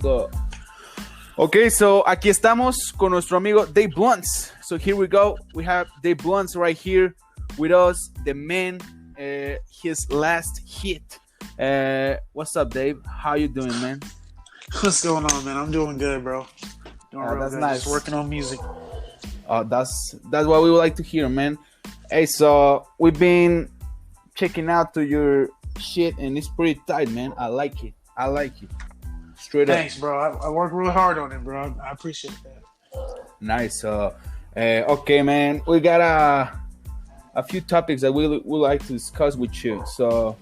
Go. Okay, so aquí estamos con nuestro amigo Dave BLUNTS. So here we go. We have Dave BLUNTS right here with us. The man, his last hit. What's up, Dave? How you doing, man? What's going on, man? I'm doing good, bro. Doing real that's good. nice. Just working on music. That's what we would like to hear, man. Hey, so we've been checking out to your shit, and it's pretty tight, man. I like it. Straight up. Thanks, bro. I worked real hard on it, bro. I appreciate that. Nice. Okay, man. We got a few topics that we would like to discuss with you. So,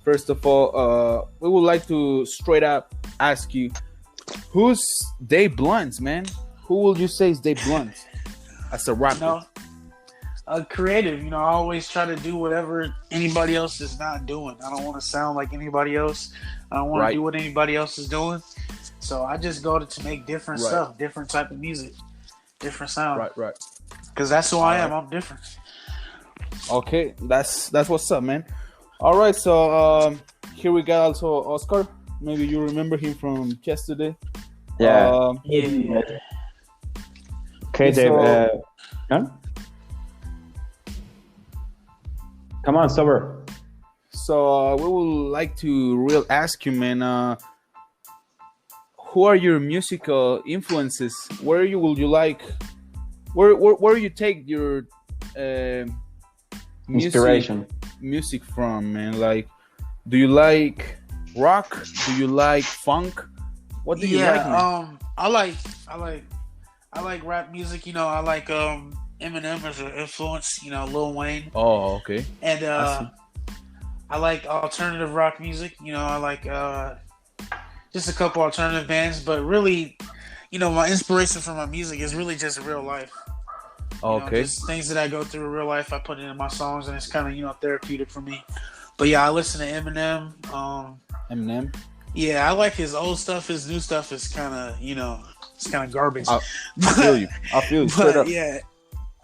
first of all, we would like to straight up ask you, who's Dave BLUNTS, man? Who will you say is Dave BLUNTS as a rapper? Creative. I always try to do whatever anybody else is not doing. I don't want to sound like anybody else. I don't want to do what anybody else is doing. So I just go to make different stuff, different type of music, different sound. Right. Because that's who I am. I'm different. Okay, that's what's up, man. All right, so here we got also Oscar. Maybe you remember him from yesterday. Yeah. Yeah. Okay, Dave. Huh? Come on, sober. So we would like to ask you, man. Who are your musical influences? Where will you take your music from, man? Like, do you like rock? Do you like funk? What do you like, man? I like rap music. I like Eminem as an influence. Lil Wayne. Oh, okay. And I like alternative rock music. I like just a couple alternative bands, but really, my inspiration for my music is really just real life. Okay. Just things that I go through in real life, I put it in my songs, and it's kind of therapeutic for me. But yeah, I listen to Eminem. Eminem. Yeah, I like his old stuff. His new stuff is kind of, it's kind of garbage. I feel you. Straight up. Yeah,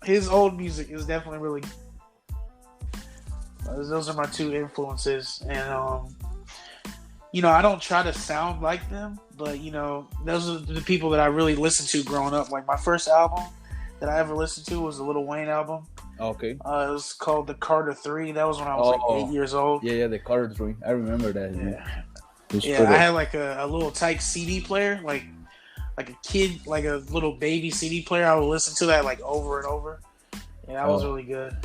his old music is definitely really. Those are my two influences, and I don't try to sound like them, but those are the people that I really listened to growing up. Like my first album that I ever listened to was the Lil Wayne album. Okay. It was called The Carter 3. That was when I was like 8 years old. Yeah, The Carter 3. I remember that. Yeah, I had like a little tight CD player, like a kid, like a little baby CD player. I would listen to that like over and over. Yeah, that was really good.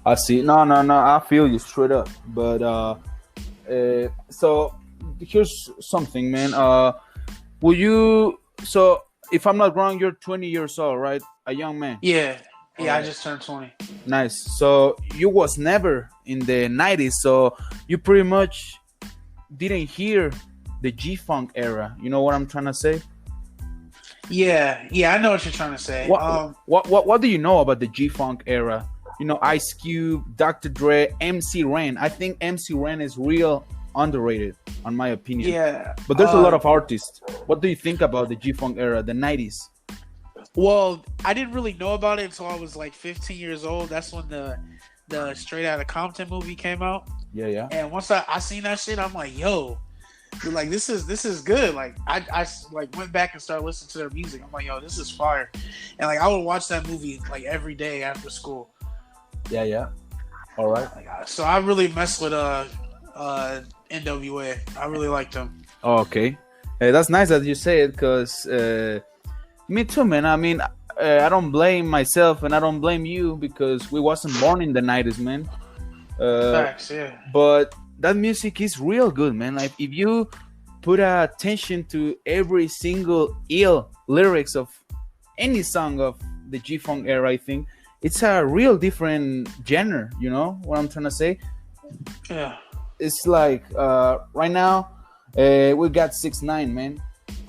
I see. No. I feel you straight up. But so here's something, man. Will you? So if I'm not wrong, you're 20 years old, right? A young man. Yeah. I just turned 20. Nice. So you was never in the 90s. So you pretty much didn't hear the G-Funk era. You know what I'm trying to say? Yeah, I know what you're trying to say. What do you know about the G-Funk era? Ice Cube, Dr. Dre, MC Ren. I think MC Ren is real underrated, in my opinion. Yeah. But there's a lot of artists. What do you think about the G-Funk era, the 90s? Well, I didn't really know about it until I was like 15 years old. That's when the Straight Outta Compton movie came out. Yeah. And once I seen that shit, I'm like, yo, dude, like this is good. Like I like went back and started listening to their music. I'm like, yo, this is fire. And like I would watch that movie like every day after school. Yeah. All right. So I really messed with NWA. I really liked them. Oh, okay. That's nice that you say it, because me too, man. I mean, I don't blame myself and I don't blame you, because we wasn't born in the 90s, man. Facts, yeah. But that music is real good, man. Like if you put attention to every single ill lyrics of any song of the G-Funk era, I think it's a real different genre. You know what I'm trying to say? Yeah. It's like right now we got 6ix9ine, man.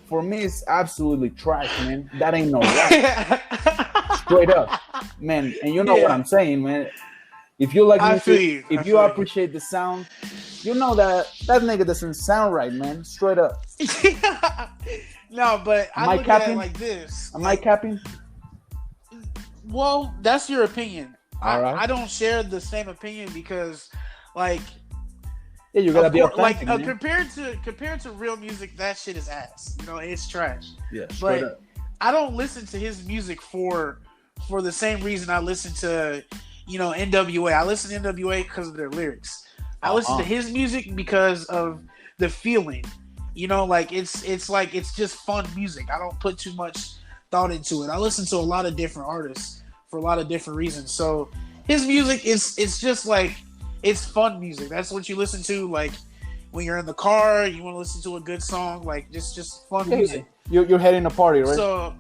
For me, it's absolutely trash, man. That ain't no rap. Straight up, man. And you know what I'm saying, man. If you like music, if you appreciate the sound, you know that nigga doesn't sound right, man. Straight up. No, but I look at it like this. Am I capping? Well, that's your opinion. All right. I don't share the same opinion because, like, Yeah, you gotta be authentic, like compared to real music, that shit is ass. You know, it's trash. Yeah, but up. I don't listen to his music for the same reason I listen to, NWA. I listen to NWA because of their lyrics. I listen to his music because of the feeling. Like it's just fun music. I don't put too much thought into it. I listen to a lot of different artists for a lot of different reasons. So his music it's just like it's fun music. That's what you listen to, like when you're in the car, you want to listen to a good song, like just fun music. You're heading a party, right? So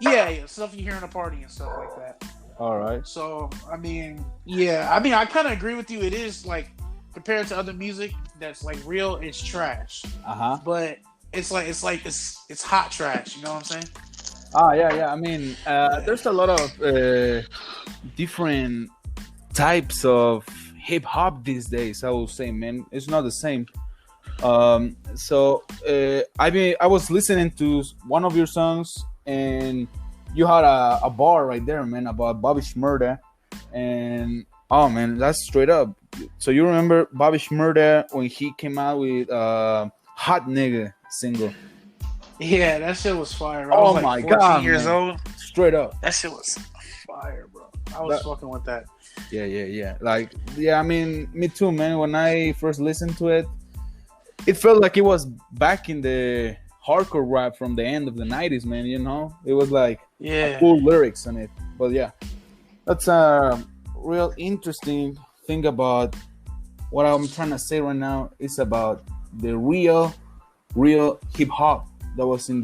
yeah, stuff you hear in a party and stuff like that. All right. So I kind of agree with you. It is like compared to other music that's like real, it's trash. But it's hot trash. You know what I'm saying? Yeah. I mean, there's a lot of different types of hip hop these days. I will say, man, it's not the same. I was listening to one of your songs, and you had a bar right there, man, about Bobby Shmurda, and oh man, that's straight up. So you remember Bobby Shmurda when he came out with "Hot Nigga" single? Yeah, that shit was fire. I was like 14 years old. Straight up, that shit was fire, bro. I was fucking with that. Yeah. I mean, me too, man. When I first listened to it, it felt like it was back in the hardcore rap from the end of the 90s, man. It was like cool lyrics on it. But yeah, that's a real interesting thing about what I'm trying to say right now. Is about the real hip hop that was at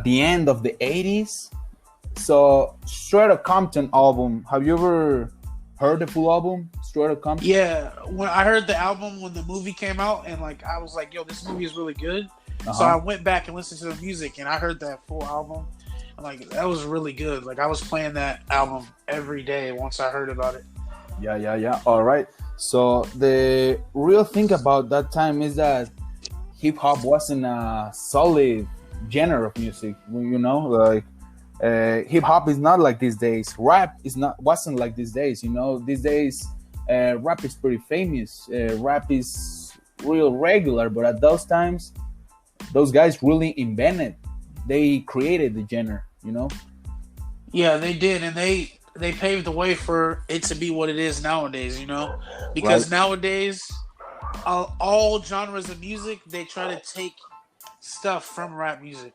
the end of the 80s. So Straight Outta Compton album, have you ever heard the full album, Straight Outta Compton? Yeah, when I heard the album when the movie came out, and like I was like, yo, this movie is really good. So I went back and listened to the music, and I heard that full album. And like that was really good. Like I was playing that album every day once I heard about it. Yeah. All right. So the real thing about that time is that hip hop wasn't a solid genre of music. Like hip hop is not like these days. Rap wasn't like these days. These days rap is pretty famous. Rap is real regular, but at those times, those guys really invented. They created the genre. Yeah, they did, and they paved the way for it to be what it is nowadays. Because nowadays, all genres of music, they try to take stuff from rap music.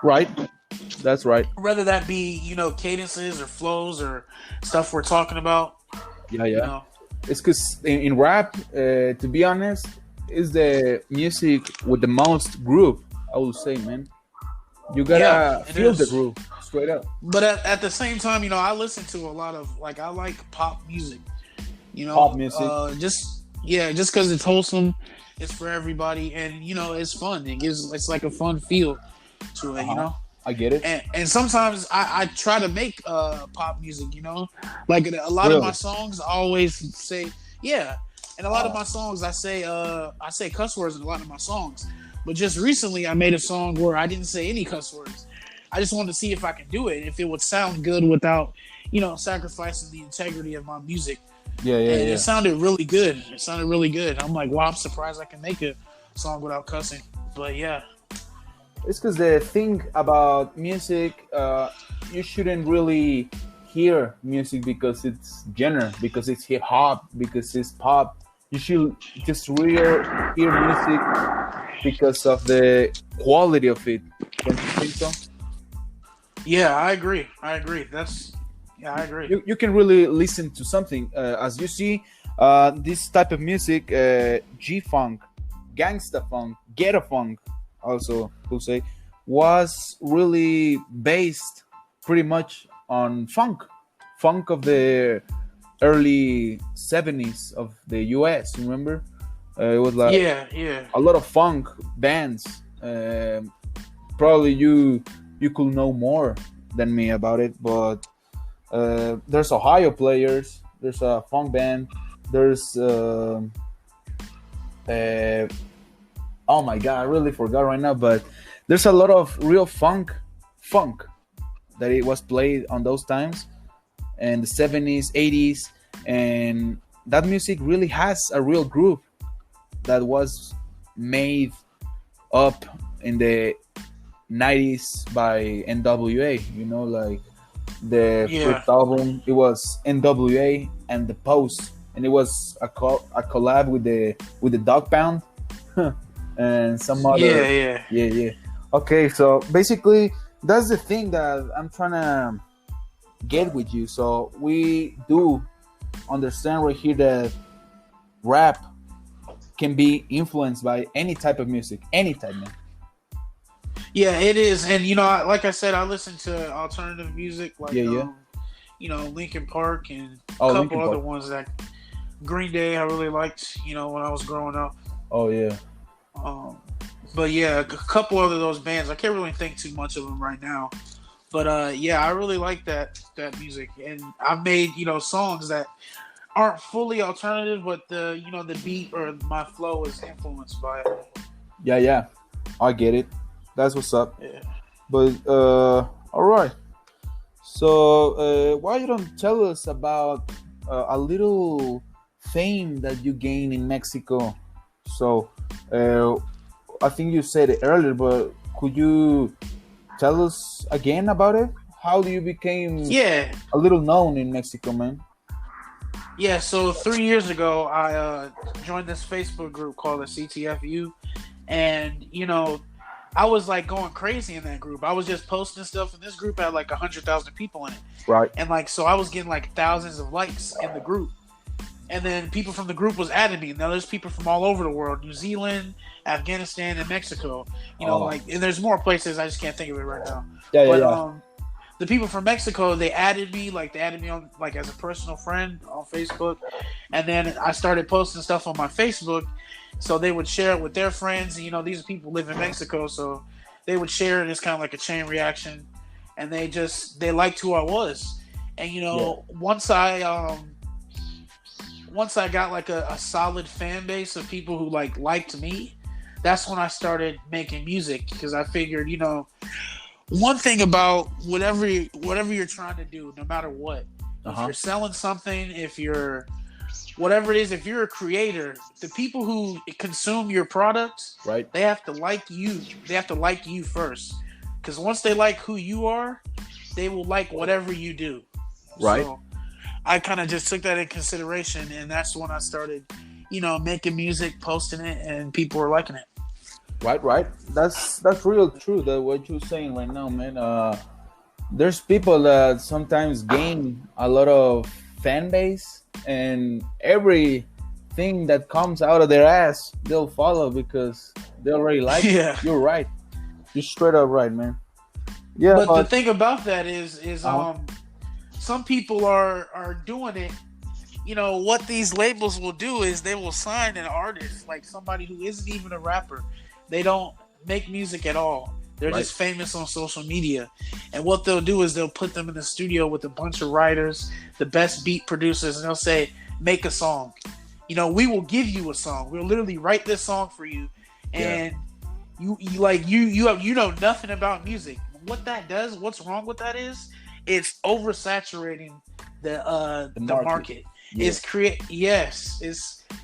Right. That's right. Whether that be, cadences or flows or stuff we're talking about. Yeah. It's because in rap, to be honest, is the music with the most groove, I would say, man. You gotta feel the groove, straight up. But at the same time, I listen to a lot of, like, I like pop music. Pop music. Just because it's wholesome, it's for everybody, and, it's fun. It's like a fun feel to it, I get it. And sometimes I try to make pop music, like a lot of my songs I always say, and a lot of my songs I say cuss words in a lot of my songs. But just recently I made a song where I didn't say any cuss words. I just wanted to see if I could do it, if it would sound good without, sacrificing the integrity of my music. Yeah. It sounded really good. I'm like, wow, I'm surprised I can make a song without cussing. But yeah. It's because the thing about music, you shouldn't really hear music because it's genre, because it's hip hop, because it's pop. You should just hear music because of the quality of it. Don't you think so? Yeah, I agree. I agree. You can really listen to something. As you see, this type of music, G-funk, gangsta funk, ghetto funk, also, who say, was really based pretty much on funk of the early 70s of the US. Remember, it was like a lot of funk bands. Probably you could know more than me about it, but there's Ohio Players, there's a funk band, there's oh my god, I really forgot right now, but there's a lot of real funk that it was played on those times, and the 70s, 80s, and that music really has a real groove that was made up in the 90s by NWA. You know, like the first album, it was NWA and the Post, and it was a collab with the Dog Pound and some other. Yeah. Okay, so basically that's the thing that I'm trying to get with you. So we do understand right here that rap can be influenced by any type of music, any type, man. Yeah, it is. And, you know, like I said, I listen to alternative music like, you know, Linkin Park and a couple other ones that Green Day I really liked, you know, when I was growing up. Oh, yeah. But, yeah, a couple other those bands. I can't really think too much of them right now. But, yeah, I really like that music. And I've made, you know, songs that aren't fully alternative, but the, you know, the beat or my flow is influenced by it. Yeah. I get it. That's what's up. Yeah. But all right. So why you don't tell us about a little fame that you gained in Mexico? So I think you said it earlier, but could you tell us again about it? How do you became a little known in Mexico, man? Yeah. So 3 years ago, I joined this Facebook group called the CTFU, and you know, I was like going crazy in that group. I was just posting stuff, and this group had like 100,000 people in it. Right. And like, so I was getting like thousands of likes in the group. And then people from the group was adding me. Now there's people from all over the world: New Zealand, Afghanistan, and Mexico. You know, like, and there's more places. I just can't think of it right now. Yeah. The people from Mexico, they added me. Like, they added me on like as a personal friend on Facebook. And then I started posting stuff on my Facebook. So they would share it with their friends. And, you know, these people live in Mexico, so they would share it. It's kind of like a chain reaction, and they liked who I was. And you know, once I got like a solid fan base of people who liked me, that's when I started making music, because I figured, you know, one thing about whatever you're trying to do, no matter what, if you're selling something, if you're whatever it is, if you're a creator, the people who consume your product, right, they have to like you. They have to like you first, because once they like who you are, they will like whatever you do. Right. So I kind of just took that in consideration, and that's when I started, you know, making music, posting it, and people were liking it. Right. That's real true. That what you're saying right now, man. There's people that sometimes gain a lot of fan base, and everything that comes out of their ass, they'll follow because they already like it. You're right. You're straight up right, man. Yeah. But the thing about that is some people are doing it. You know, what these labels will do is they will sign an artist, like somebody who isn't even a rapper. They don't make music at all. They're just famous on social media. And what they'll do is they'll put them in the studio with a bunch of writers, the best beat producers, and they'll say, make a song. You know, we will give you a song. We'll literally write this song for you. And you know nothing about music. What that does, what's wrong with that is, it's oversaturating the market. Yeah.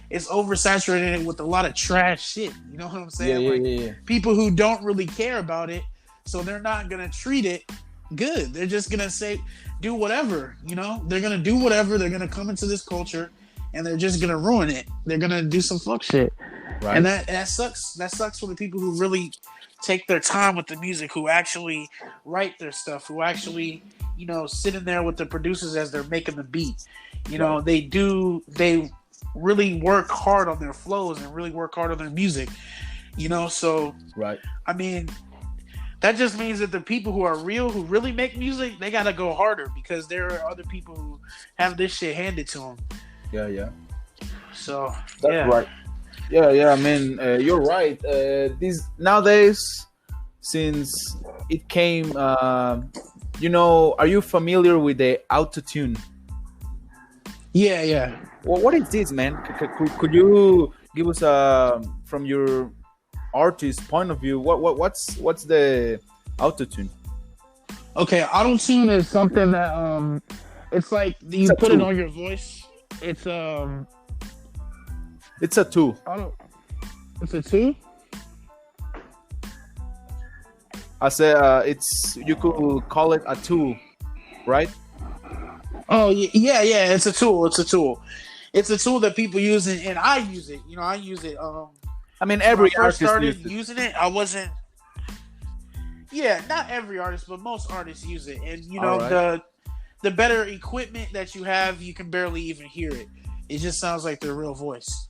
It's oversaturating it with a lot of trash shit. You know what I'm saying? People who don't really care about it, so they're not gonna treat it good. They're just gonna say, do whatever. You know, they're gonna do whatever. They're gonna come into this culture, and they're just gonna ruin it. They're gonna do some fuck shit, and that sucks. That sucks for the people who really take their time with the music, who actually write their stuff, who actually, you know, sit in there with the producers as they're making the beat. You know, they really work hard on their flows and really work hard on their music, you know? So, I mean, that just means that the people who are real, who really make music, they got to go harder, because there are other people who have this shit handed to them. Yeah. So, that's right. Yeah. I mean, you're right. These nowadays, since it came, you know, are you familiar with the autotune? Yeah. Well, what is this, man? Could you give us from your artist point of view, what's the autotune? Okay, autotune is something that it's like you put it on your voice. It's It's a tool. it's a two. I say it's you could call it a tool, right? Oh yeah. It's a tool. It's a tool. It's a tool that people use, and I use it. You know, I use it. I mean, When every I first artist started uses it. using it, I wasn't. Yeah, not every artist, but most artists use it. And you know, All right. the better equipment that you have, you can barely even hear it. It just sounds like their real voice.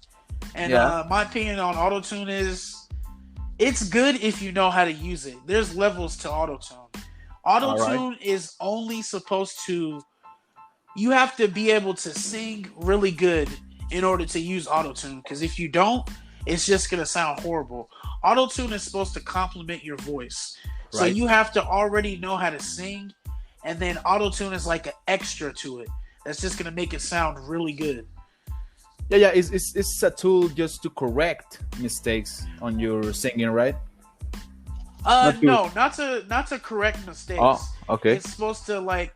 And Yeah. my opinion on autotune is it's good if you know how to use it. There's levels to autotune. Autotune is only supposed to you have to be able to sing really good in order to use autotune, because if you don't, it's just going to sound horrible. Autotune is supposed to complement your voice. So Right. you have to already know how to sing, and then autotune is like an extra to it. That's just going to make it sound really good. Yeah. It's a tool just to correct mistakes on your singing, right? No, not to correct mistakes. Oh, okay. It's supposed to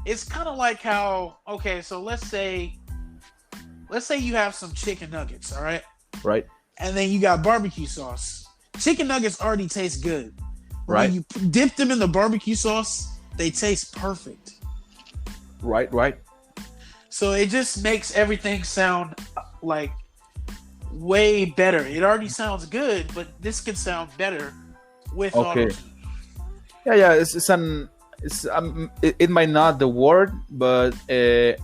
it's kind of like how, okay, so let's say you have some chicken nuggets, all right? Right. And then you got barbecue sauce. Chicken nuggets already taste good. Right. When you dip them in the barbecue sauce, they taste perfect. Right. So it just makes everything sound like way better. It already sounds good, but this could sound better with Okay. autotune. Yeah. It might not the word, but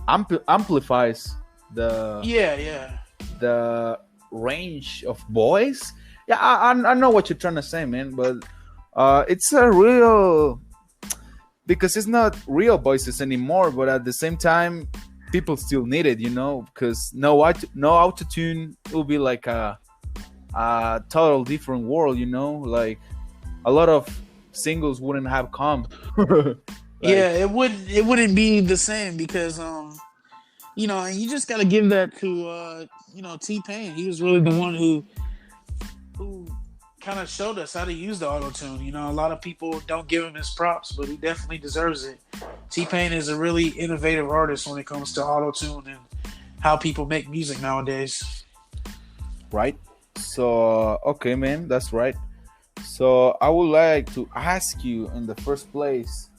amplifies the Yeah. the range of voice. Yeah, I know what you're trying to say, man, but it's a real, because it's not real voices anymore, but at the same time people still need it, you know, because no autotune will be like a total different world, you know, like a lot of singles wouldn't have come. Yeah, it wouldn't be the same, because you know, and you just got to give that to T-Pain. He was really the one who kind of showed us how to use the autotune. You know, a lot of people don't give him his props, but he definitely deserves it. T-Pain is a really innovative artist when it comes to autotune and how people make music nowadays. Right. So okay, man, that's right. So I would like to ask you in the first place,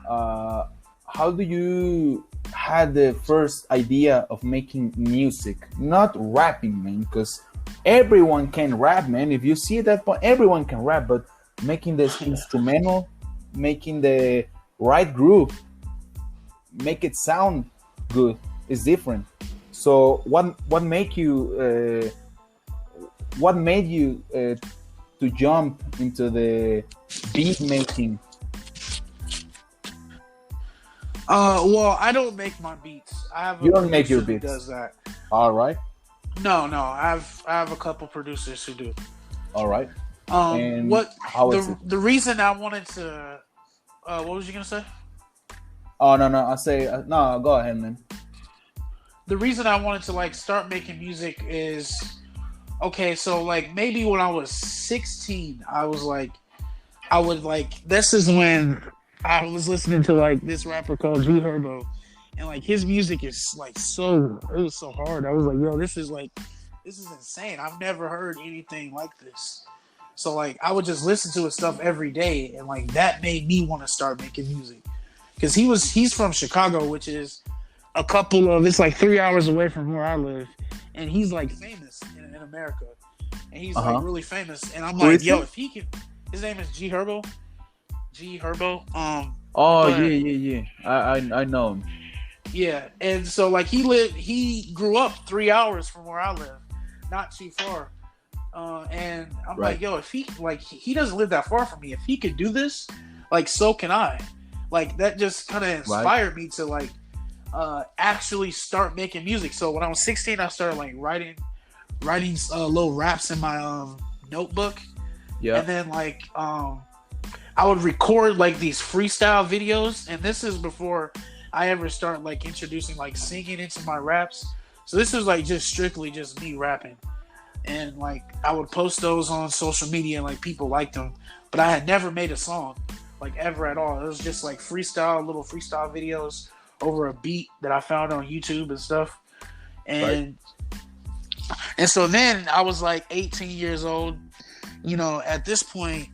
how do you had the first idea of making music, not rapping, man? Because everyone can rap, man. If you see that point, everyone can rap, but making this instrumental, making the right groove, make it sound good is different. So what made you to jump into the beat making? Well, I don't make my beats. I have You don't make your producer who beats. does that. All right. No, I have a couple producers who do. All right. And What how is it? the reason I wanted to what was you gonna say? Oh no, I say no. Go ahead, man. The reason I wanted to start making music is, okay, so maybe when I was 16, this is when I was listening to this rapper called G Herbo, and his music is it was so hard. I was like, yo, this is insane. I've never heard anything like this. So I would just listen to his stuff every day, and that made me want to start making music. Because he's from Chicago, which is it's 3 hours away from where I live, and he's famous in America, and he's really famous. And I'm like, yo, if he can, his name is G Herbo. G Herbo. Oh yeah. I know him. Yeah, and so he grew up 3 hours from where I live, not too far. And I'm like, yo, if he doesn't live that far from me, if he could do this, so can I. That just kind of inspired me to actually start making music. So when I was 16, I started writing little raps in my notebook. Yeah. And then I would record these freestyle videos, and this is before I ever start introducing singing into my raps. So this was just strictly just me rapping. And I would post those on social media, and people liked them, but I had never made a song ever at all. It was just little freestyle videos over a beat that I found on YouTube and stuff. And and so then I was like 18 years old. You know, at this point,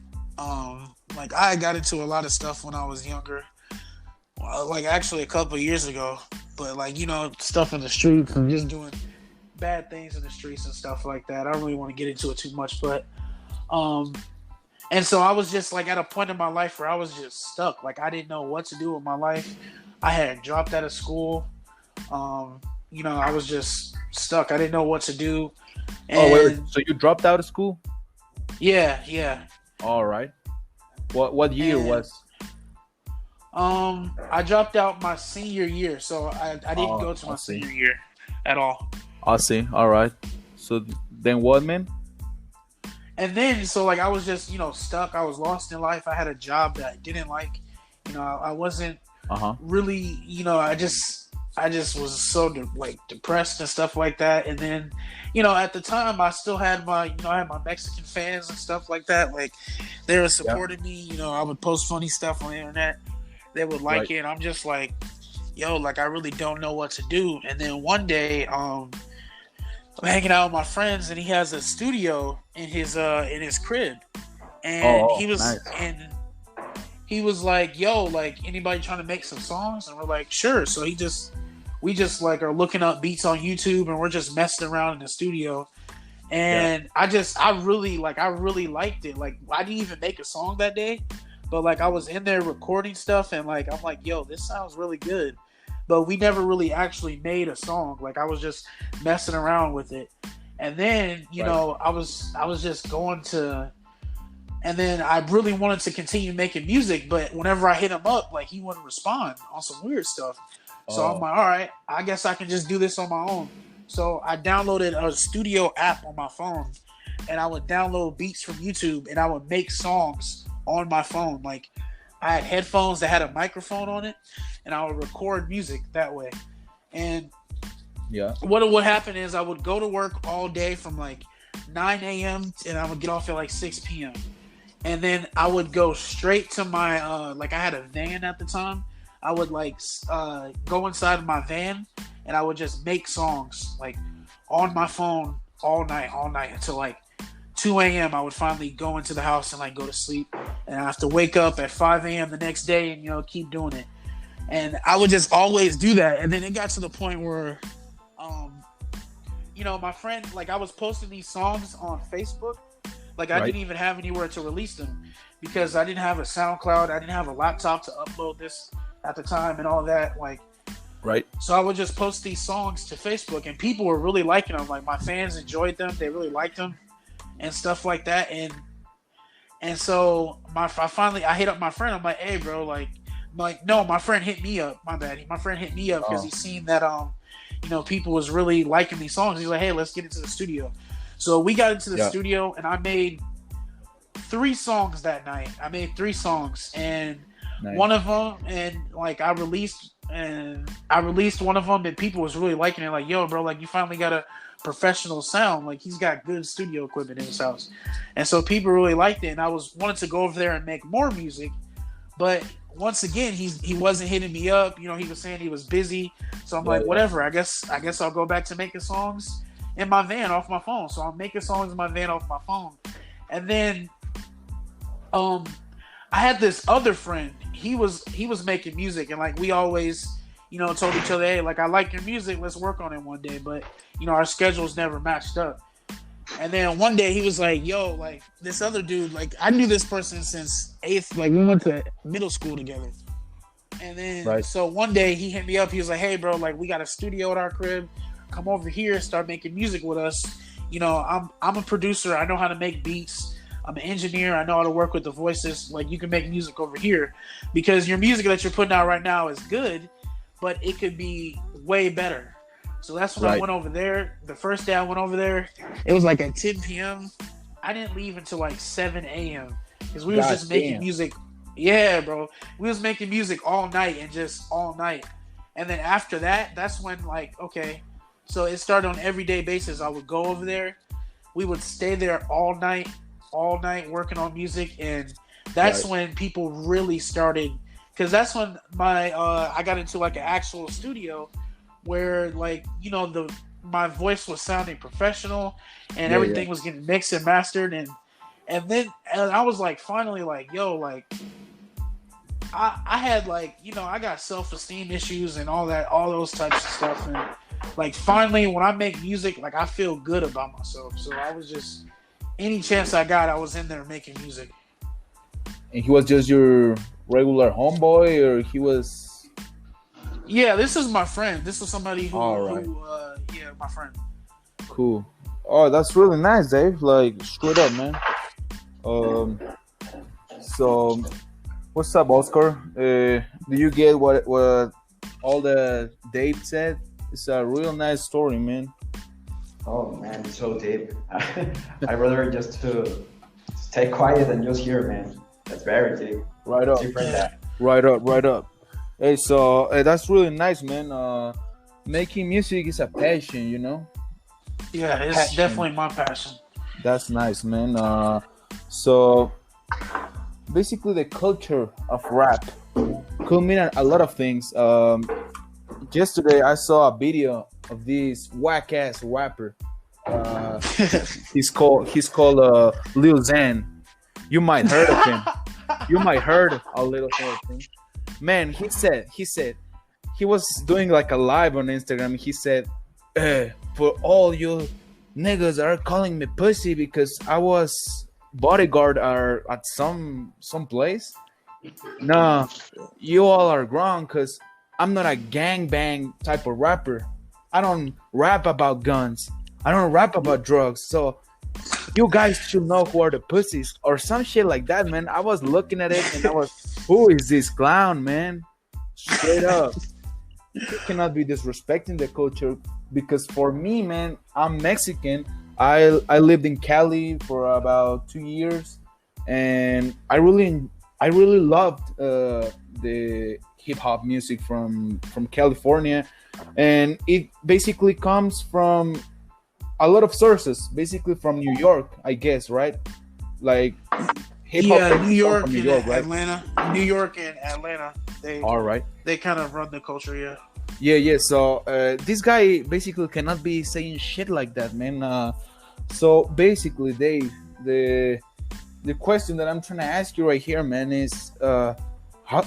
like I got into a lot of stuff when I was younger. Like actually a couple of years ago, but like, you know, stuff in the streets and just doing bad things in the streets and stuff like that. I don't really want to get into it too much, but and so I was just like at a point in my life where I was just stuck. Like I didn't know what to do with my life. I had dropped out of school. You know, I was just stuck. I didn't know what to do. And wait. So you dropped out of school? Yeah. All right. What year was? I dropped out my senior year, so I didn't go to my senior year at all. I see. All right. So then what, man? And then, so like I was just, you know, stuck. I was lost in life. I had a job that I didn't like. You know, I wasn't really, you know, I just was so depressed and stuff like that. And then, you know, at the time I still had my, you know, I had my Mexican fans and stuff like that. Like they were supporting me. You know, I would post funny stuff on the internet. They would like it. And I'm just like, yo, like I really don't know what to do. And then one day, I'm hanging out with my friends, and he has a studio in his crib, and he was like, yo, like anybody trying to make some songs? And we're like, sure. So we just like are looking up beats on YouTube, and we're just messing around in the studio. And I really liked it. Like I didn't even make a song that day, but like I was in there recording stuff, and like I'm like, yo, this sounds really good. But we never really actually made a song. Like I was just messing around with it. And then, you know, I was just going to, and then I really wanted to continue making music, but whenever I hit him up, like he wouldn't respond on some weird stuff. So I'm like, all right, I guess I can just do this on my own. So I downloaded a studio app on my phone, and I would download beats from YouTube, and I would make songs on my phone. Like I had headphones that had a microphone on it, and I would record music that way. And what would happen is I would go to work all day from like 9 a.m. and I would get off at like 6 p.m. And then I would go straight to my, like I had a van at the time. I would like go inside of my van, and I would just make songs like on my phone all night until like 2 a.m. I would finally go into the house and like go to sleep, and I have to wake up at 5 a.m. the next day and, you know, keep doing it. And I would just always do that. And then it got to the point where, you know, my friend, like I was posting these songs on Facebook. Like I didn't even have anywhere to release them because I didn't have a SoundCloud. I didn't have a laptop to upload this at the time and all that. Like, so I would just post these songs to Facebook, and people were really liking them. Like my fans enjoyed them. They really liked them and stuff like that. And so I hit up my friend. I'm like, hey bro, no, my friend hit me up. My bad. My friend hit me up because he seen that, you know, people was really liking these songs. He's like, hey, let's get into the studio. So we got into the studio, and I made 3 songs that night. I made 3 songs, and one of them, and like I released one of them, and people was really liking it. Like, yo, bro, like you finally got a professional sound. Like he's got good studio equipment in his house. And so people really liked it, and I wanted to go over there and make more music, but once again he wasn't hitting me up. You know, he was saying he was busy. So I'm like, whatever, I guess I'll go back to making songs in my van off my phone. So I'm making songs in my van off my phone. And then I had this other friend. He was making music, and like we always, you know, told each other, hey, like I like your music, let's work on it one day. But you know, our schedules never matched up. And then one day he was like, yo, like this other dude, like I knew this person since 8th, like we went to middle school together. And then so one day he hit me up. He was like, hey bro, like we got a studio at our crib. Come over here, start making music with us. You know, I'm a producer. I know how to make beats. I'm an engineer. I know how to work with the voices. Like you can make music over here, because your music that you're putting out right now is good, but it could be way better. So that's when I went over there. The first day I went over there, it was like at 10 p.m. I didn't leave until like 7 a.m. because we was just making music. Yeah, bro. We was making music all night and just all night. And then after that, that's when like, okay. So it started on an everyday basis. I would go over there. We would stay there all night working on music. And that's when people really started, because that's when my I got into like an actual studio where, like, you know, my voice was sounding professional, and everything was getting mixed and mastered, and then I was like, finally, like, yo, like, I had, like, you know, I got self-esteem issues and all those types of stuff, and like, finally, when I make music, like, I feel good about myself. So I was just, any chance I got, I was in there making music. And he was just your regular homeboy, or he was? Yeah, this is my friend. This is somebody who, right. My friend. Cool. Oh, that's really nice, Dave. Like, straight up, man. So, what's up, Oscar? Do you get what all the Dave said? It's a real nice story, man. Oh man, it's so deep. I'd rather just to stay quiet and just hear, man. That's very deep. Right up. Right up. Hey, so that's really nice, man. Making music is a passion, you know? Yeah, it's definitely my passion. That's nice, man. So basically the culture of rap could mean a lot of things. Yesterday I saw a video of this whack ass rapper. He's called Lil Xan. You might heard of him. You might heard a little bit of him. Man, he said he was doing like a live on Instagram. He said, for all you niggas are calling me pussy because I was bodyguard at some place. No, you all are wrong because I'm not a gangbang type of rapper. I don't rap about guns. I don't rap about drugs. So you guys should know who are the pussies or some shit like that, man. I was looking at it and I was, who is this clown, man? Straight up. You cannot be disrespecting the culture because for me, man, I'm Mexican. I lived in Cali for about 2 years, and I really loved the hip hop music from California, and it basically comes from a lot of sources, basically from New York, I guess, right? Like hip hop. Yeah, New York and right? Atlanta. New York and Atlanta. All right. They kind of run the culture, yeah. Yeah. So this guy basically cannot be saying shit like that, man. So basically, Dave, the question that I'm trying to ask you right here, man, is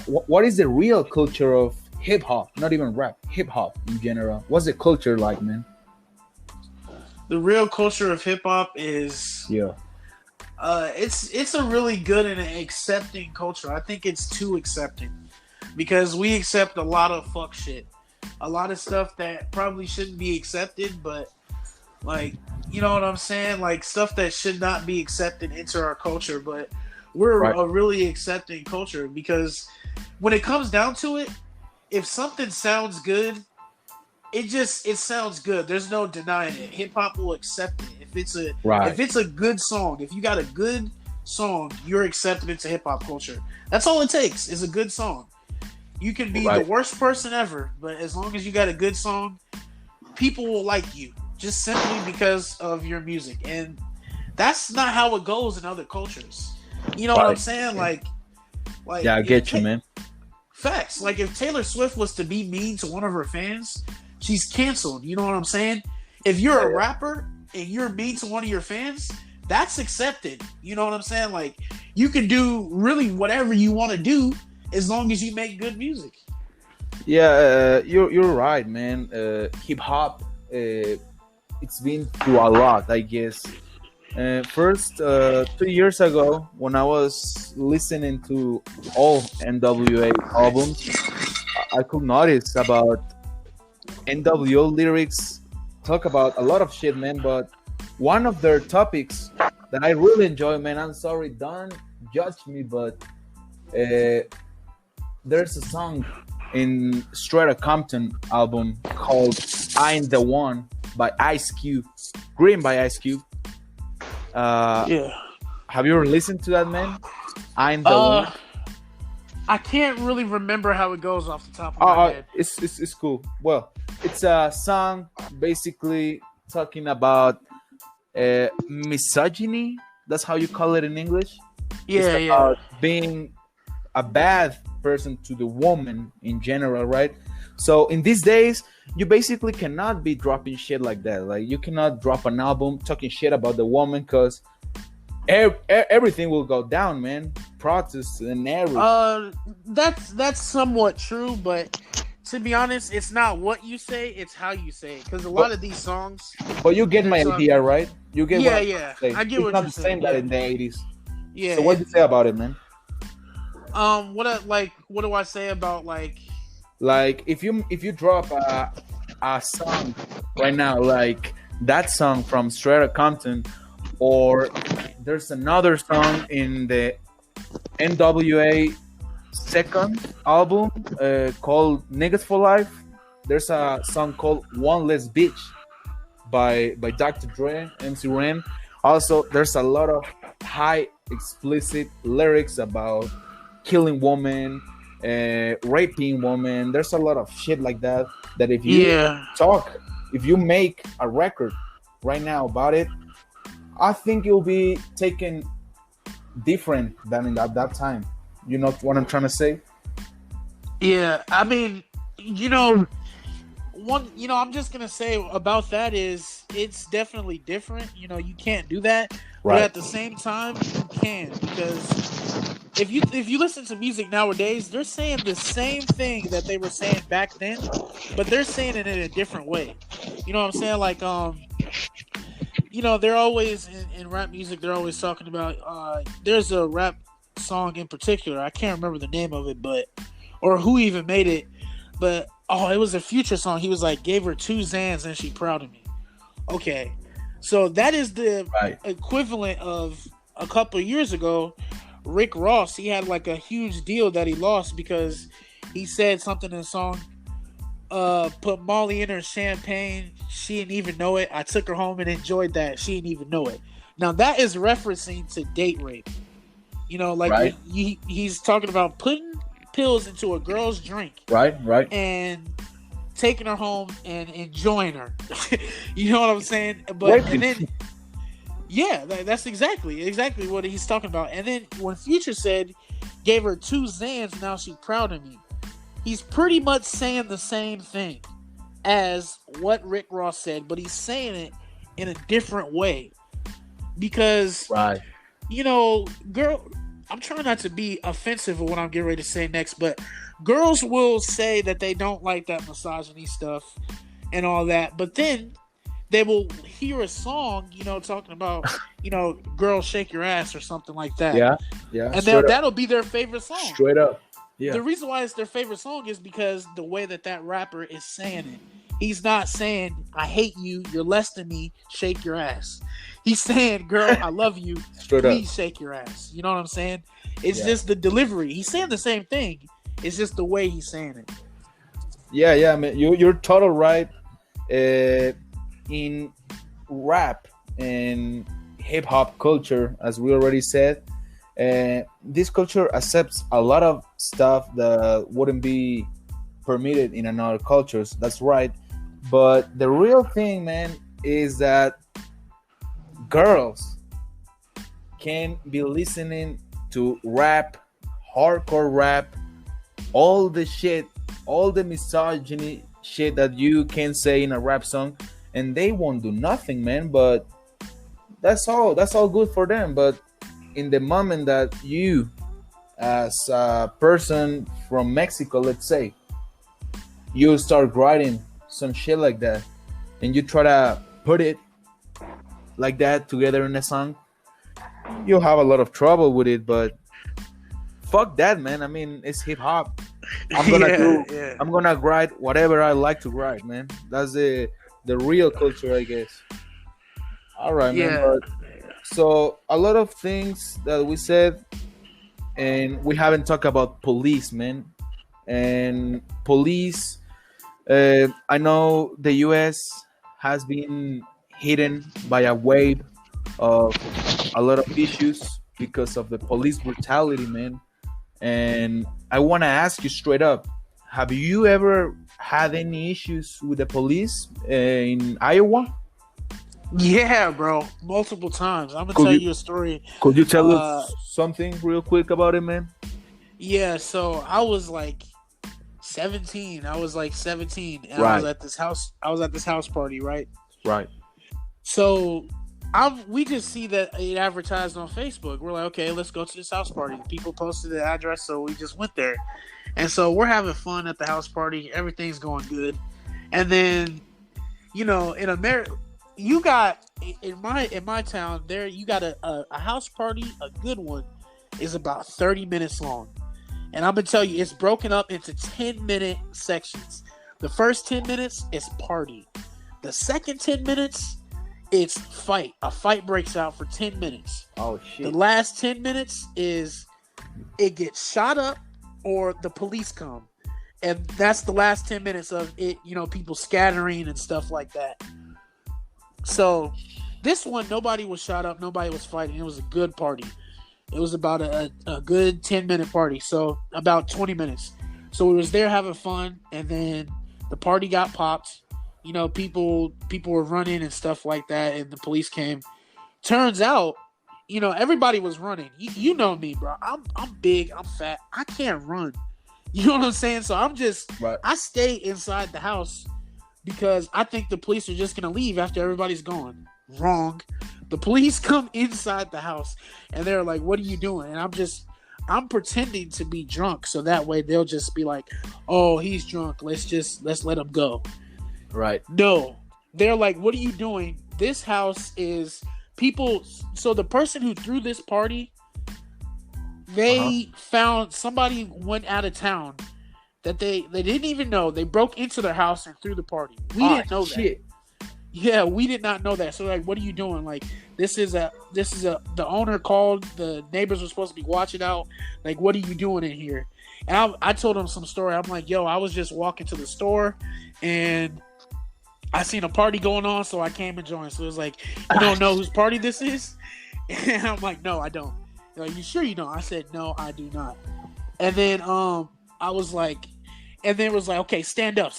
what is the real culture of hip hop? Not even rap, hip hop in general. What's the culture like, man? The real culture of hip hop is it's a really good and accepting culture. I think it's too accepting because we accept a lot of fuck shit, a lot of stuff that probably shouldn't be accepted, but like, you know what I'm saying? Like stuff that should not be accepted into our culture, but we're a really accepting culture because when it comes down to it, if something sounds good, it sounds good. There's no denying it. Hip hop will accept it. If it's a good song, if you got a good song, you're accepted into hip hop culture. That's all it takes is a good song. You can be the worst person ever, but as long as you got a good song, people will like you just simply because of your music. And that's not how it goes in other cultures. You know what I'm saying? Like yeah, I get you, man. Facts. Like if Taylor Swift was to be mean to one of her fans, she's canceled. You know what I'm saying? If you're a rapper and you're mean to one of your fans, that's accepted. You know what I'm saying? Like you can do really whatever you want to do as long as you make good music. Yeah, you're right, man. Hip hop, it's been through a lot, I guess. First, 2 years ago, when I was listening to all NWA albums, I could notice about NWO lyrics talk about a lot of shit, man. But one of their topics that I really enjoy, man, I'm sorry, don't judge me, but there's a song in Straight Outta Compton album called "I Ain't the One" by Ice Cube, written by Ice Cube. Have you ever listened to that, man? I Ain't the One. I can't really remember how it goes off the top of my head. It's cool. Well, it's a song basically talking about misogyny. That's how you call it in English. Yeah, it's about being a bad person to the woman in general, right? So in these days, you basically cannot be dropping shit like that. Like you cannot drop an album talking shit about the woman because everything will go down, man. Protests and everything. That's somewhat true, but to be honest, it's not what you say, it's how you say it. Because a lot of these songs. But you get my idea, right? You get yeah, what yeah. I get. It's not the same that in the 80s. Yeah. So what do you say about it, man? What do I say about like if you drop a song right now, like that song from Straight Outta Compton, or there's another song in the NWA second album called Niggas for Life. There's a song called One Less Bitch by Dr. Dre, MC Ren. Also, there's a lot of high explicit lyrics about killing women, raping women. There's a lot of shit like that if you make a record right now about it, I think it'll be taken different than at that time. You know what I'm trying to say? Yeah, I mean, I'm just gonna say about that is it's definitely different. You can't do that, right. But at the same time, you can, because if you listen to music nowadays, they're saying the same thing that they were saying back then, but they're saying it in a different way. You know what I'm saying? Like, they're always in rap music. They're always talking about. There's a rap song in particular. I can't remember the name of it, or who even made it. But it was a Future song. He was like, gave her 2 Xans and she proud of me. Okay, so that is the equivalent of a couple of years ago. Rick Ross, he had like a huge deal that he lost because he said something in the song. Put Molly in her champagne. She didn't even know it. I took her home and enjoyed that. She didn't even know it. Now that is referencing to date rape. He's talking about putting pills into a girl's drink. Right. And taking her home and enjoying her. You know what I'm saying? That's exactly what he's talking about. And then when Future said, gave her 2 Xans, now she's proud of me. He's pretty much saying the same thing as what Rick Ross said, but he's saying it in a different way. Because, girl, I'm trying not to be offensive with what I'm getting ready to say next, but girls will say that they don't like that misogyny stuff and all that, but then they will hear a song, talking about, girl, shake your ass or something like that. Yeah. And that'll be their favorite song. Straight up. Yeah. The reason why it's their favorite song is because the way that rapper is saying it. He's not saying, I hate you, you're less than me, shake your ass. He's saying, girl, I love you, please shake your ass. You know what I'm saying? It's just the delivery. He's saying the same thing. It's just the way he's saying it. Yeah, man. You're total right. In rap and hip hop culture, as we already said, this culture accepts a lot of stuff that wouldn't be permitted in another cultures. That's right. But the real thing, man, is that girls can be listening to rap, hardcore rap, all the shit, all the misogyny shit that you can say in a rap song, and they won't do nothing, man. But that's all good for them. But in the moment that you, as a person from Mexico, let's say, you start writing some shit like that, and you try to put it like that together in a song, you'll have a lot of trouble with it. But fuck that, man. I mean, it's hip hop. I'm gonna write whatever I like to write, man. That's the real culture, I guess. All right, man. So a lot of things that we said, and we haven't talked about police, man. And police, I know the U.S. has been hidden by a wave of a lot of issues because of the police brutality, man. And I want to ask you straight up, have you ever had any issues with the police in Iowa? Yeah, bro, multiple times. I'm gonna tell you a story. Could you tell us something real quick about it, man? Yeah, so I was like 17. I was like 17, and Right. I was at this house. I was at this house party, right? Right. So we just see that it advertised on Facebook. We're like, okay, let's go to this house party. People posted the address, so we just went there. And so we're having fun at the house party. Everything's going good. And then, in America, you got in my town there, you got a house party. A good one is about 30 minutes long. And I'm gonna tell you, it's broken up into 10-minute sections. The first 10 minutes is party. The second 10 minutes, it's fight. A fight breaks out for 10 minutes. Oh shit. The last 10 minutes is it gets shot up or the police come. And that's the last 10 minutes of it, people scattering and stuff like that. So this one, nobody was shot up, nobody was fighting. It was a good party. It was about a good 10-minute party, so about 20 minutes. So we was there having fun, and then the party got popped. People were running and stuff like that, and the police came. Turns out, everybody was running. You know me, bro. I'm big, I'm fat. I can't run. You know what I'm saying? So Right. I stay inside the house because I think the police are just going to leave after everybody's gone. Wrong. The police come inside the house and they're like, what are you doing? And I'm pretending to be drunk. So that way they'll just be like, oh, he's drunk. Let's let him go. Right. No, they're like, what are you doing? This house is people. So the person who threw this party, they found somebody went out of town that they didn't even know. They broke into their house and threw the party. We didn't know that. Yeah, we did not know that. So like, what are you doing? Like, this is the owner called. The neighbors were supposed to be watching out. Like, what are you doing in here? And I told them some story. I'm like, yo, I was just walking to the store and I seen a party going on, so I came and joined. So it was like, you don't know whose party this is? And I'm like, no, I don't. They're like, you sure you don't? I said, no, I do not. And then I was like, and then it was like, okay, stand up.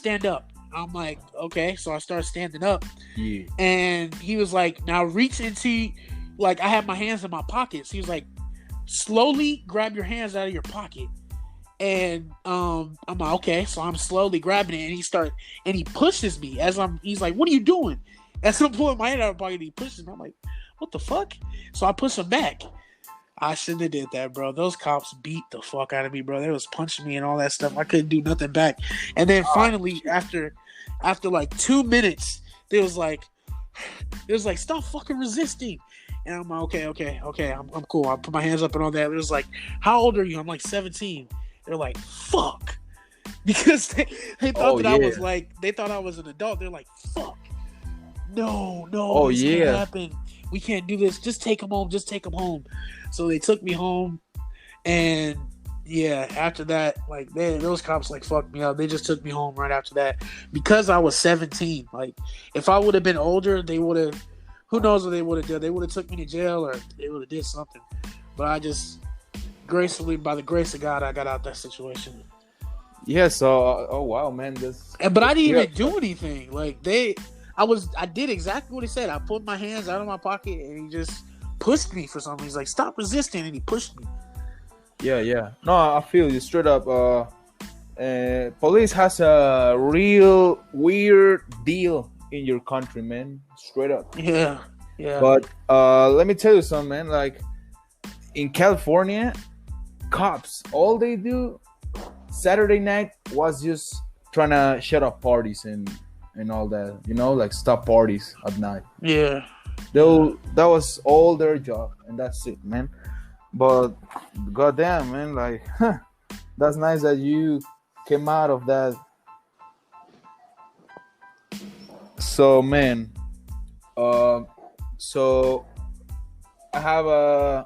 I'm like, okay. So I started standing up. Yeah. And he was like, now reach into, like, I had my hands in my pockets. He was like, slowly grab your hands out of your pocket. And I'm like, okay. So I'm slowly grabbing it, and he pushes me he's like, what are you doing? As I'm pulling my hand out of my pocket, he pushes me. I'm like, what the fuck? So I push him back. I shouldn't have did that, bro. Those cops beat the fuck out of me, bro. They was punching me and all that stuff. I couldn't do nothing back. And then finally, after like 2 minutes, they was like, stop fucking resisting. And I'm like, okay, I'm cool. I put my hands up and all that. It was like, how old are you? I'm like 17. They're like, fuck, because they thought that I was like, they thought I was an adult. They're like, fuck, no, this can't happen. We can't do this. Just take him home. So they took me home, and yeah, after that, like, those cops like fucked me up. They just took me home right after that because I was 17. Like, if I would have been older, they would have. Who knows what they would have done? They would have took me to jail, or they would have did something. But I just gracefully, by the grace of God, I got out that situation. Yeah. So, oh wow, man, But I didn't even do anything. Like, I did exactly what he said. I pulled my hands out of my pocket, and he just pushed me for something. He's like, stop resisting, and he pushed me. Yeah. No, I feel you straight up. Police has a real weird deal in your country, man. Straight up. Yeah. But let me tell you something, man. Like, in California, cops, all they do Saturday night was just trying to shut up parties and all that, like stop parties at night. Yeah. That was all their job, and that's it, man. But goddamn, man, like, that's nice that you came out of that. So, man, so I have a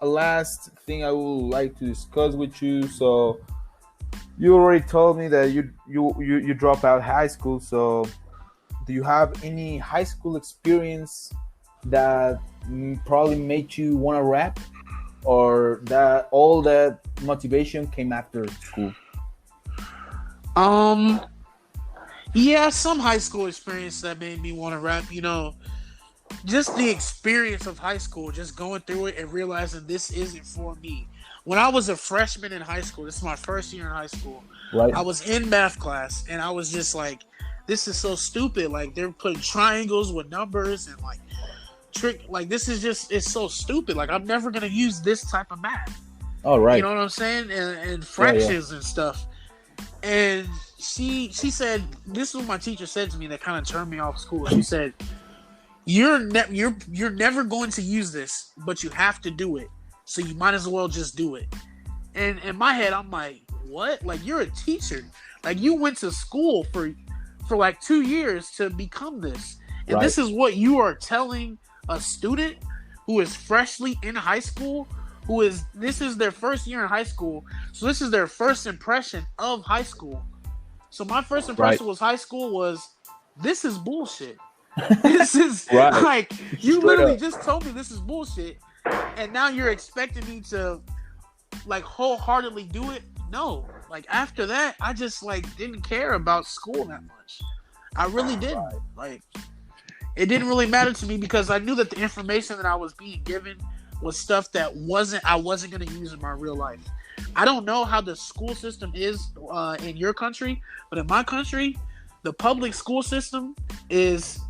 last thing I would like to discuss with you. So you already told me that you dropped out high school. So do you have any high school experience that probably made you want to rap, or that all that motivation came after school? Yeah, some high school experience that made me want to rap. Just the experience of high school, just going through it and realizing this isn't for me. when I was a freshman in high school, this is my first year in high school. Right. I was in math class, and I was just like, this is so stupid. Like, they're putting triangles with numbers and like this is just, it's so stupid. Like, I'm never gonna use this type of math. Oh, right. You know what I'm saying? And fractions and stuff. And she said, this is what my teacher said to me that kind of turned me off school. She said, you're never going to use this, but you have to do it. So you might as well just do it. And in my head, I'm like, what? Like, you're a teacher. Like, you went to school for like 2 years to become this. And this is what you are telling a student who is freshly in high school, this is their first year in high school. So this is their first impression of high school. So my first impression was this is bullshit. This is like, you literally just told me this is bullshit. And now you're expecting me to like wholeheartedly do it? No. Like, after that, I just like didn't care about school that much. I really didn't. Like, it didn't really matter to me because I knew that the information that I was being given was stuff that I wasn't going to use in my real life. I don't know how the school system is in your country, but in my country, the public school system is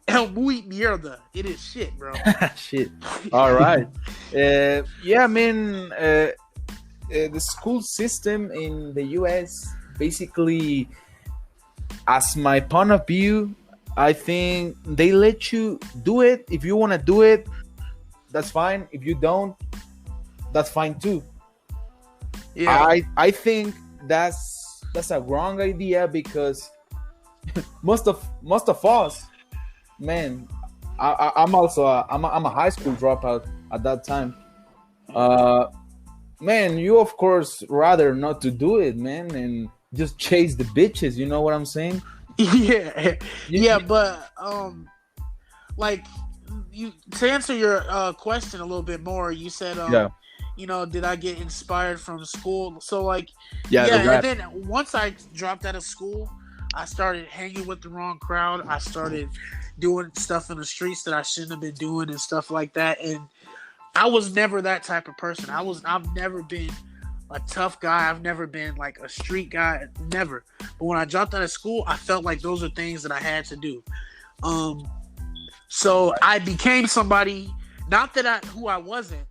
muy mierda. It is shit, bro. Shit. All right. Yeah, I mean, the school system in the U.S. basically, as my point of view, I think they let you do it. If you want to do it, that's fine. If you don't, that's fine too. Yeah. I think that's a wrong idea because most of us, man, I'm also I'm a high school dropout at that time. Man, you of course rather not to do it, man, and just chase the bitches. You know what I'm saying? Yeah, but like, you, to answer your question a little bit more, you said you know, did I get inspired from school? So like, and then once I dropped out of school, I started hanging with the wrong crowd. I started doing stuff in the streets that I shouldn't have been doing and stuff like that. And I was never that type of person. I've never been a tough guy. I've never been like a street guy. Never. But when I dropped out of school, I felt like those are things that I had to do. So I became somebody, not that who I wasn't,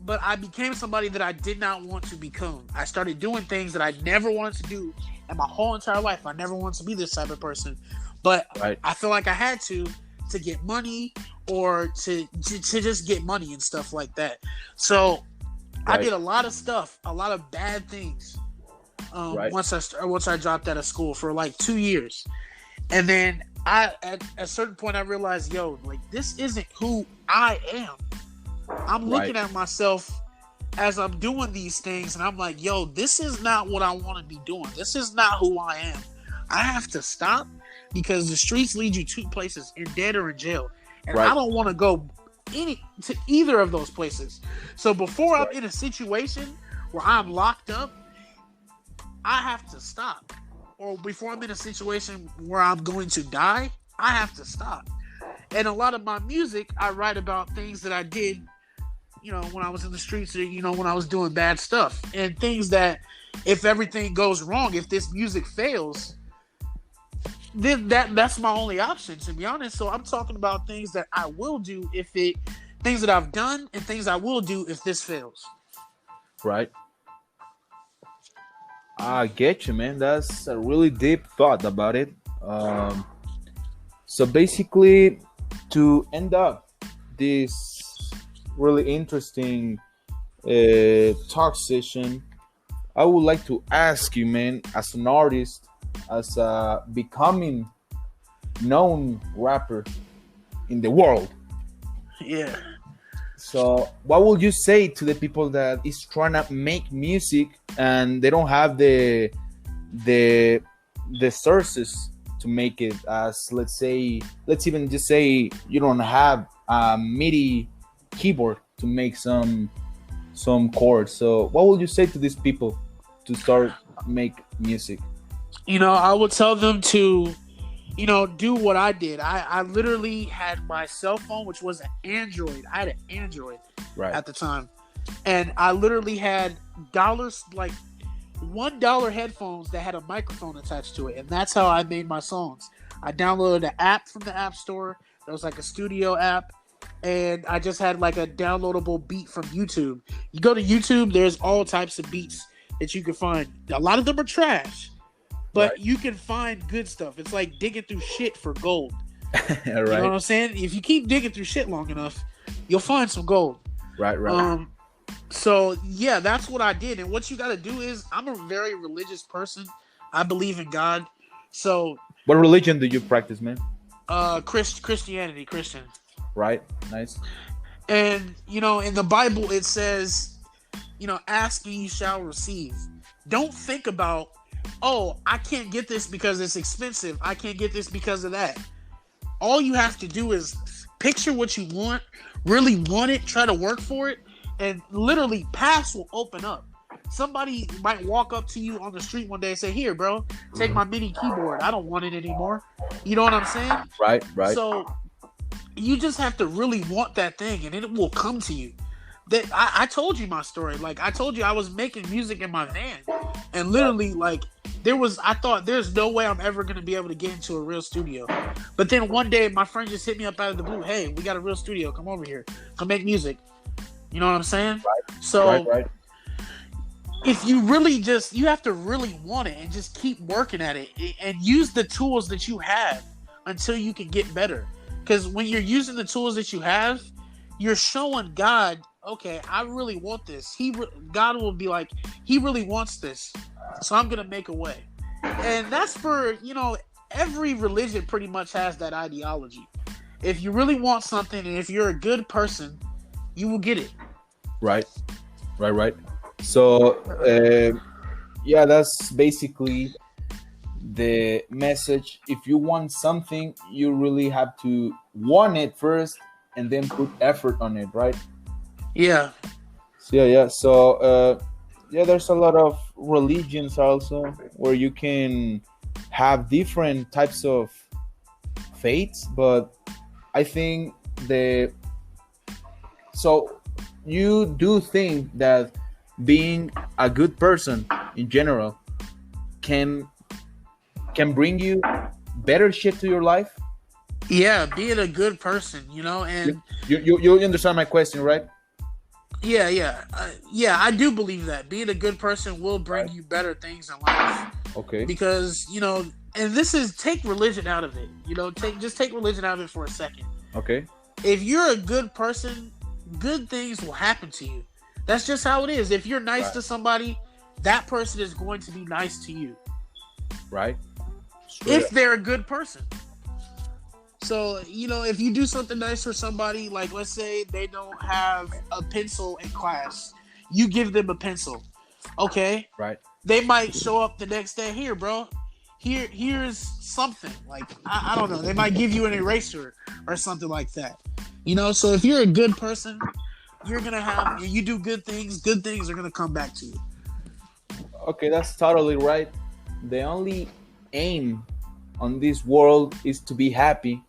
but I became somebody that I did not want to become. I started doing things that I never wanted to do in my whole entire life. I never wanted to be this type of person, but I feel like I had to get money or to just get money and stuff like that. So I did a lot of stuff, a lot of bad things. Once I dropped out of school for like 2 years, and then at a certain point I realized, like, this isn't who I am. I'm looking at myself as I'm doing these things, and I'm like, this is not what I want to be doing. This is not who I am. I have to stop because the streets lead you two places: in debt or in jail. And I don't want to go to either of those places. So before I'm in a situation where I'm locked up, I have to stop. Or before I'm in a situation where I'm going to die, I have to stop. And a lot of my music, I write about things that I did, when I was in the streets, or, when I was doing bad stuff. And things that, if everything goes wrong, if this music fails, then that's my only option, to be honest. So I'm talking about things that I will do things that I've done, and things I will do if this fails. Right. I get you, man. That's a really deep thought about it. So basically, to end up this really interesting talk session, I would like to ask you, man, as an artist, as a becoming known rapper in the world. Yeah. So what would you say to the people that is trying to make music and they don't have the sources to make it? As let's even just say you don't have a MIDI keyboard to make some chords. So what would you say to these people to start make music? I would tell them to, do what I did. I literally had my cell phone, which was an Android. I had an Android at the time. and I literally had dollars, like $1 headphones that had a microphone attached to it, and that's how I made my songs. I downloaded an app from the App Store. There was like a studio app, and I just had like a downloadable beat from YouTube. You go to YouTube, there's all types of beats that you can find. A lot of them are trash, but you can find good stuff. It's like digging through shit for gold. Right. You know what I'm saying? If you keep digging through shit long enough, you'll find some gold. Right. So yeah, that's what I did. And what you got to do is, I'm a very religious person. I believe in God. So what religion do you practice, man? Christianity, Christian. Right. Nice. And you know, in the Bible it says, you know, ask and you shall receive. Don't think about, oh, I can't get this because it's expensive. I can't get this because of that. All you have to do is picture what you want, really want it, try to work for it, and literally paths will open up. Somebody might walk up to you on the street one day and say, here, bro, take my mini keyboard. I don't want it anymore. You know what I'm saying? Right. So you just have to really want that thing, and it will come to you. That I told you my story. Like, I told you I was making music in my van, and literally, like, I thought there's no way I'm ever going to be able to get into a real studio. But then one day my friend just hit me up out of the blue. Hey, we got a real studio. Come over here. Come make music. You know what I'm saying? Right. So right. If you really you have to really want it and just keep working at it and use the tools that you have until you can get better. Because when you're using the tools that you have, you're showing God, okay, I really want this. God will be like, he really wants this, so I'm going to make a way. And that's for, you know, every religion pretty much has that ideology. If you really want something and if you're a good person, you will get it. Right. So, yeah, that's basically the message. If you want something, you really have to want it first and then put effort on it, right? Yeah. So, there's a lot of religions also where you can have different types of faiths, but I think so you do think that being a good person in general can bring you better shit to your life? Yeah, being a good person, you know, and you understand my question, right? Yeah, I do believe that being a good person will bring you better things in life. Okay. Because, you know, and this is, take religion out of it. You know, take religion out of it for a second. Okay. If you're a good person, good things will happen to you. That's just how it is. If you're nice to somebody, that person is going to be nice to you. Right. If they're a good person. So, you know, if you do something nice for somebody, like let's say they don't have a pencil in class, you give them a pencil. Okay? Right. They might show up the next day, here, bro. Here's something. Like, I don't know. They might give you an eraser or something like that. You know, so if you're a good person, you're going to have, you do good things are going to come back to you. Okay, that's totally right. The only aim on this world is to be happy,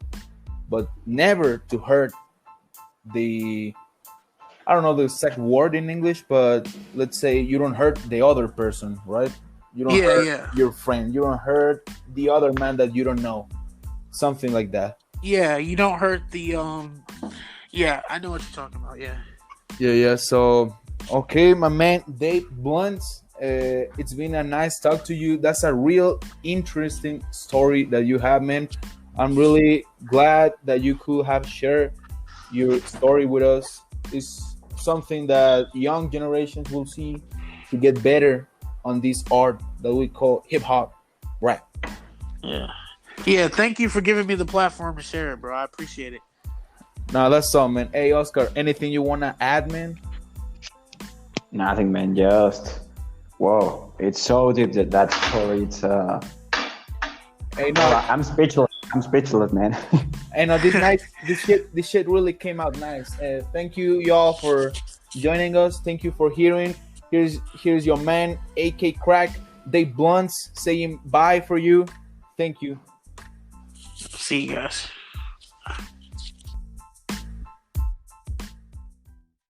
but never to hurt I don't know the exact word in English, but let's say you don't hurt the other person, right? You don't hurt your friend. You don't hurt the other man that you don't know. Something like that. Yeah, you don't hurt the, yeah, I know what you're talking about, yeah. Yeah, so, okay, my man, Dave Blunts, it's been a nice talk to you. That's a real interesting story that you have, man. I'm really glad that you could have shared your story with us. It's something that young generations will see to get better on this art that we call hip-hop rap. Yeah, thank you for giving me the platform to share it, bro. I appreciate it. Nah, that's all, man. Hey, Oscar, anything you want to add, man? Nothing, man. Just, whoa, it's so deep, that story. It's hey, no, I'm speechless, man. Hey, no, this shit really came out nice. Thank you, y'all, for joining us. Thank you for hearing. Here's your man, AK Crack, Dave Blunts, saying bye for you. Thank you. See you guys.